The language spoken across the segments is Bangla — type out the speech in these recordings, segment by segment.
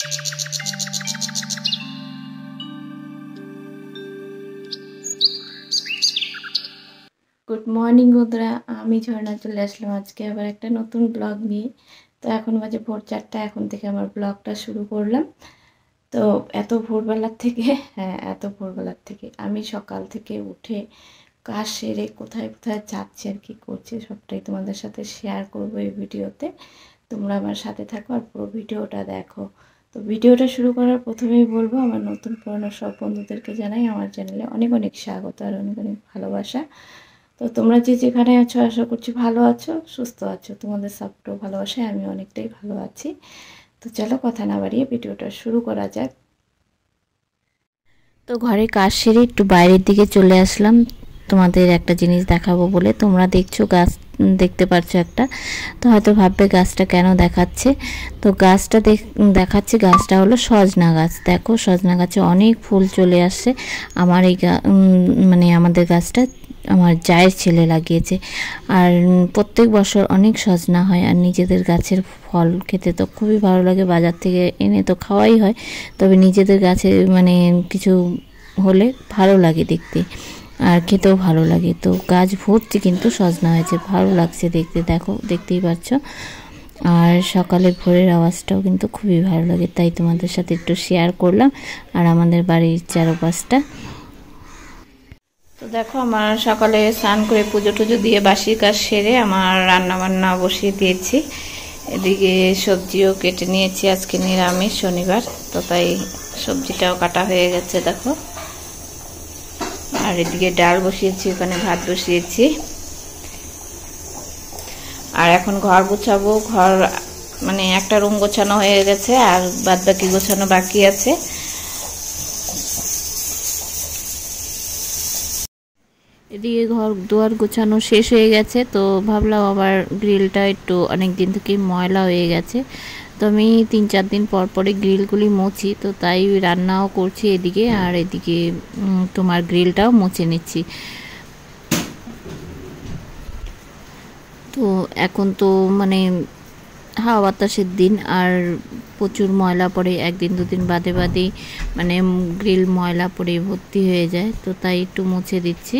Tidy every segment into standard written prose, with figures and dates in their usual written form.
গুড মর্নিং বন্ধুরা, আমি ঝর্ণা চলে আসলাম আজকে আবার একটা নতুন ব্লগ নিয়ে। তো এখন বাজে ভোর 4টা, এখন থেকে আমার ব্লগটা শুরু করলাম। তো এত ভোরবেলার থেকে এত ভোরবেলার থেকে আমি সকাল থেকে উঠে কাজ সেরে কোথায় কোথায় যাচ্ছি আর কি করছি সবটাই তোমাদের সাথে শেয়ার করবো এই ভিডিওতে। তোমরা আমার সাথে থাকো আর পুরো ভিডিওটা দেখো। তো ভিডিওটা শুরু করার প্রথমেই বলবো, আমার নতুন পুরনো সব বন্ধুদেরকে জানাই আমার চ্যানেলে অনেক অনেক স্বাগত আর অনেক অনেক ভালোবাসা। তো তোমরা যে যেখানে আছো আশা করছি ভালো আছো, সুস্থ আছো। তোমাদের সাপোর্ট ও ভালোবাসায় আমি অনেকটাই ভালো আছি। তো চলো কথা না বাড়িয়ে ভিডিওটা শুরু করা যাক। তো ঘরে কাজ সেরে একটু বাইরের দিকে চলে আসলাম তোমাদের একটা জিনিস দেখাবো বলে। তোমরা দেখছো গাছ, দেখতে পারছো একটা, তো হয়তো ভাববে গাছটা কেন দেখাচ্ছে। তো গাছটা দেখাচ্ছে, গাছটা হলো সজনা গাছ। দেখো সজনা গাছে অনেক ফুল চলে আসছে। আমার এই মানে আমাদের গাছটা আমার জায়ের ছেলে লাগিয়েছে। আর প্রত্যেক বছর অনেক সজনা হয়, আর নিজেদের গাছের ফল খেতে তো খুবই ভালো লাগে। বাজার থেকে এনে তো খাওয়াই হয়, তবে নিজেদের গাছে মানে কিছু হলে ভালো লাগে দেখতে, আর খেতেও ভালো লাগে। তো গাছ ভর্তি কিন্তু সজনা হয়েছে, ভালো লাগছে দেখতে। দেখো, দেখতেই পাচ্ছ। আর সকালে ভোরের আওয়াজটাও কিন্তু খুবই ভালো লাগে, তাই তোমাদের সাথে একটু শেয়ার করলাম। আর আমাদের বাড়ির চারপাশটা তো দেখো, আমার সকালে স্নান করে পুজো টুজো দিয়ে বাসির কাজ সেরে আমার রান্না বান্না বসিয়ে দিয়েছি। এদিকে সবজিও কেটে নিয়েছি, আজকে নিরামিষ শনিবার, তো তাই সবজিটাও কাটা হয়ে গেছে দেখো। আর এদিকে ডাল বসিয়েছি, ওখানে ভাত বসিয়েছি। আর এখন ঘর গোছাবো। ঘর মানে একটা রুম গোছানো হয়ে গেছে, আর বাদ বাকি গোছানো বাকি আছে। এদিকে ঘর দুয়ার গোছানো শেষ হয়ে গেছে, তো ভাবলাম আবার গ্রিলটা একটু অনেক দিন থেকে ময়লা হয়ে গেছে, তো আমি 3-4 দিন পর পরে গ্রিলগুলি মুছি। তো তাই রান্নাও করছি এদিকে, আর এদিকে তোমার গ্রিলটাও মুছে নিচ্ছি। তো এখন তো মানে হাওয়া বাতাসের দিন, আর প্রচুর ময়লা পড়ে, 1-2 দিন বাদে বাদেই মানে গ্রিল ময়লা পড়ে ভর্তি হয়ে যায়, তো তাই একটু মুছে দিচ্ছি।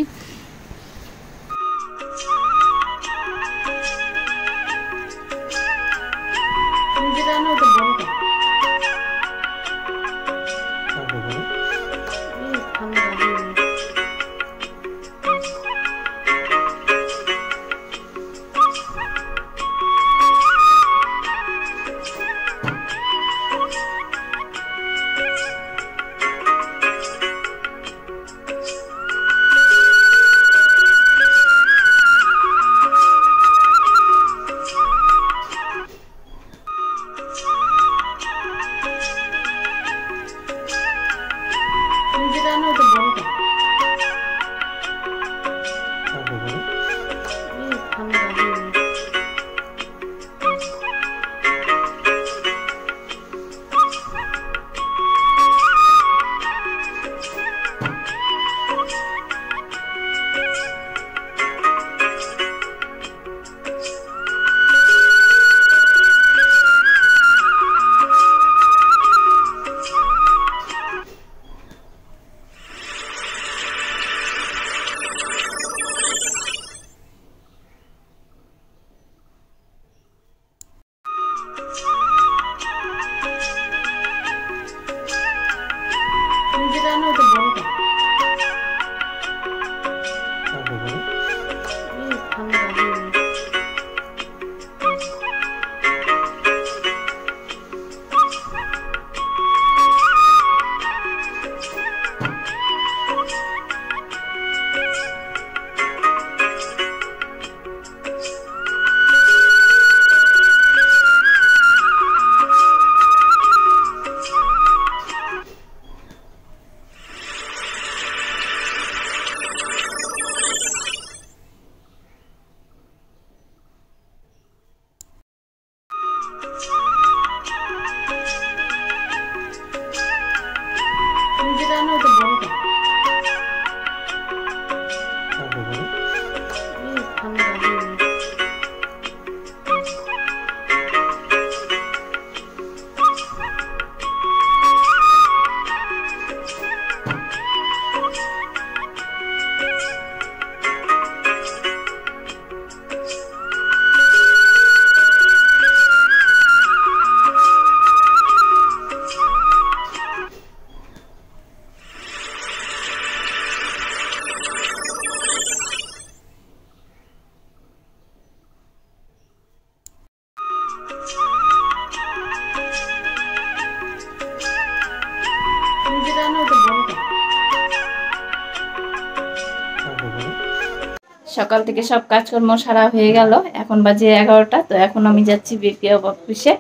সকাল থেকে সব কাজকর্ম সারা হয়ে গেল, এখন বাজে 11টা। তো এখন আমি যাচ্ছি বিপিও অফিসে,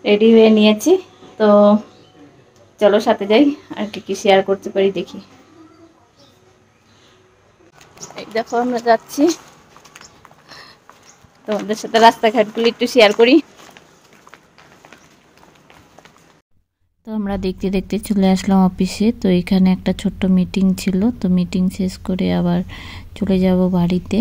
রেডি হয়ে নিয়েছি। তো চলো সাথে যাই, আর কি শেয়ার করতে পারি দেখি। এই দেখো আমরা যাচ্ছি, তোমাদের সাথে রাস্তাঘাটগুলো একটু শেয়ার করি। তো আমরা দেখতে দেখতে চলে আসলাম অফিসে। তো এখানে একটা ছোট্ট মিটিং ছিল, তো মিটিং শেষ করে আবার চলে যাব বাড়িতে।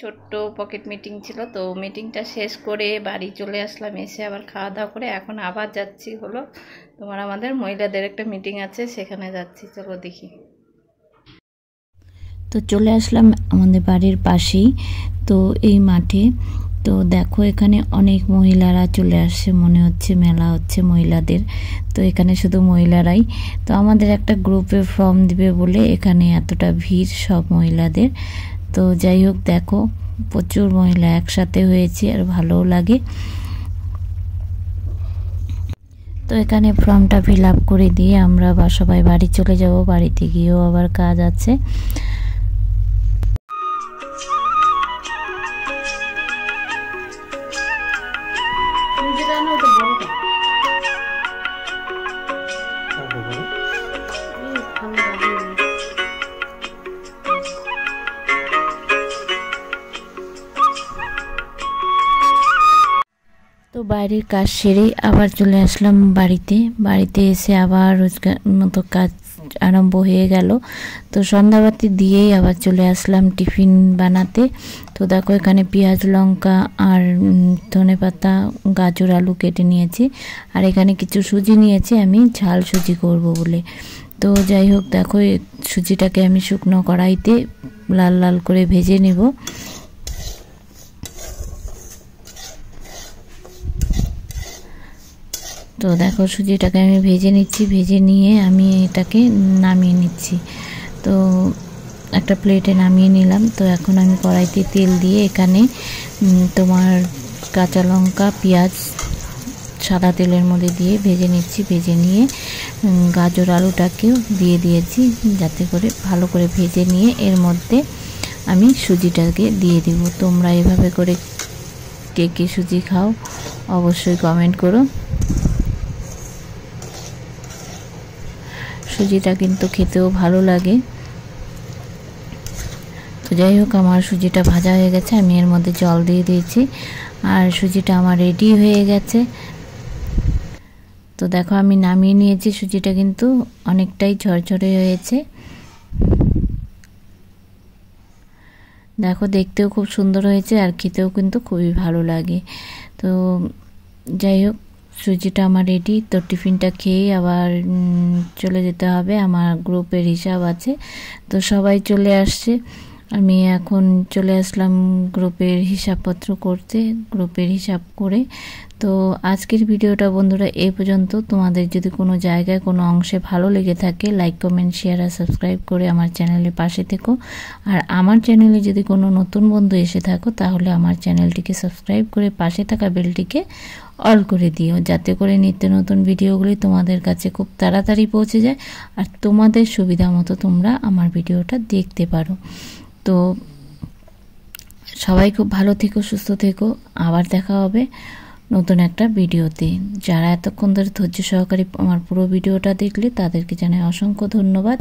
ছোট্ট পকেট মিটিং ছিল, তো মিটিংটা শেষ করে বাড়ি চলে আসলাম। এসে আবার খাওয়া দাওয়া করে এখন আবার যাচ্ছি হলো আমাদের মহিলাদের একটা মিটিং আছে, সেখানে যাচ্ছি। চলো দেখি। তো চলে আসলাম আমাদের বাড়ির পাশেই তো এই মাঠে। তো দেখো এখানে অনেক মহিলারা চলে আসছে, মনে হচ্ছে মেলা হচ্ছে মহিলাদের। তো এখানে শুধু মহিলারাই। তো আমাদের একটা গ্রুপে ফর্ম দিবে বলে এখানে এতটা ভিড় সব মহিলাদের। তো যাই হোক, দেখো প্রচুর মহিলা একসাথে হয়েছে আর ভালোও লাগে। তো এখানে ফর্মটা ফিল আপ করে দিয়ে আমরা সবাই বাড়ি চলে যাব। বাড়িতে গিয়েও আবার কাজ আছে। তো বাইরের কাজ সেরে আবার চলে আসলাম বাড়িতে। বাড়িতে এসে আবার রোজগার মতো কাজ আরম্ভ হয়ে গেল। তো সন্ধ্যাবাতি দিয়েই আবার চলে আসলাম টিফিন বানাতে। তো দেখো এখানে পেঁয়াজ লঙ্কা আর ধনেপাতা গাজর আলু কেটে নিয়েছি, আর এখানে কিছু সুজি নিয়েছি আমি ঝাল সুজি করব বলে। তো যাই হোক, দেখো সুজিটাকে আমি শুকনো কড়াইতে লাল লাল করে ভেজে নেব। তো দেখো সুজিটাকে আমি ভেজে নিচ্ছি, ভেজে নিয়ে আমি এটাকে নামিয়ে নিচ্ছি। তো একটা প্লেটে নামিয়ে নিলাম। তো এখন আমি কড়াইতে তেল দিয়ে এখানে তোমার কাঁচা লঙ্কা পেঁয়াজ সাদা তেলের মধ্যে দিয়ে ভেজে নিচ্ছি। ভেজে নিয়ে গাজর আলুটাকেও দিয়ে দিয়েছি, যাতে করে ভালো করে ভেজে নিয়ে এর মধ্যে আমি সুজিটাকে দিয়ে দিব। তোমরা এভাবে করে কে কে সুজি খাও অবশ্যই কমেন্ট করো। সুজিটা কিন্তু খেতেও ভালো লাগে। তো যাই হোক, আমার সুজিটা ভাজা হয়ে গেছে, আমি এর মধ্যে জল দিয়ে দিয়েছি আর সুজিটা আমার রেডি হয়ে গেছে। তো দেখো আমি নামিয়ে নিয়েছি, সুজিটা কিন্তু অনেকটাই ঝরঝরে হয়েছে। দেখো দেখতেও খুব সুন্দর হয়েছে আর খেতেও কিন্তু খুবই ভালো লাগে। তো যাই হোক, সুজিটা আমার রেডি। তো টিফিনটা খেয়ে আবার চলে যেতে হবে, আমার গ্রুপের হিসাব আছে। তো সবাই চলে আসছে, আমি এখন চলে আসলাম গ্রুপের হিসাবপত্র করতে, গ্রুপের হিসাব করে। তো আজকের ভিডিওটা বন্ধুরা এই পর্যন্ত। তোমাদের যদি কোনো জায়গায় কোনো অংশে ভালো লেগে থাকে, লাইক কমেন্ট শেয়ার আর সাবস্ক্রাইব করে আমার চ্যানেলের পাশে থেকো। আর আমার চ্যানেলে যদি কোনো নতুন বন্ধু এসে থাকো, তাহলে আমার চ্যানেলটিকে সাবস্ক্রাইব করে পাশে থাকা বেলটিকে অল করে দিও, যাতে করে নিত্য নতুন ভিডিওগুলি তোমাদের কাছে খুব তাড়াতাড়ি পৌঁছে যায় আর তোমাদের সুবিধা মতো তোমরা আমার ভিডিওটা দেখতে পারো। তো সবাই খুব ভালো থেকো, সুস্থ থেকো। আবার দেখা হবে নতুন একটা ভিডিওতে। যারা এতক্ষণ ধরে ধৈর্য সহকারে আমার পুরো ভিডিওটা দেখলে তাদেরকে জানাই অসংখ্য ধন্যবাদ।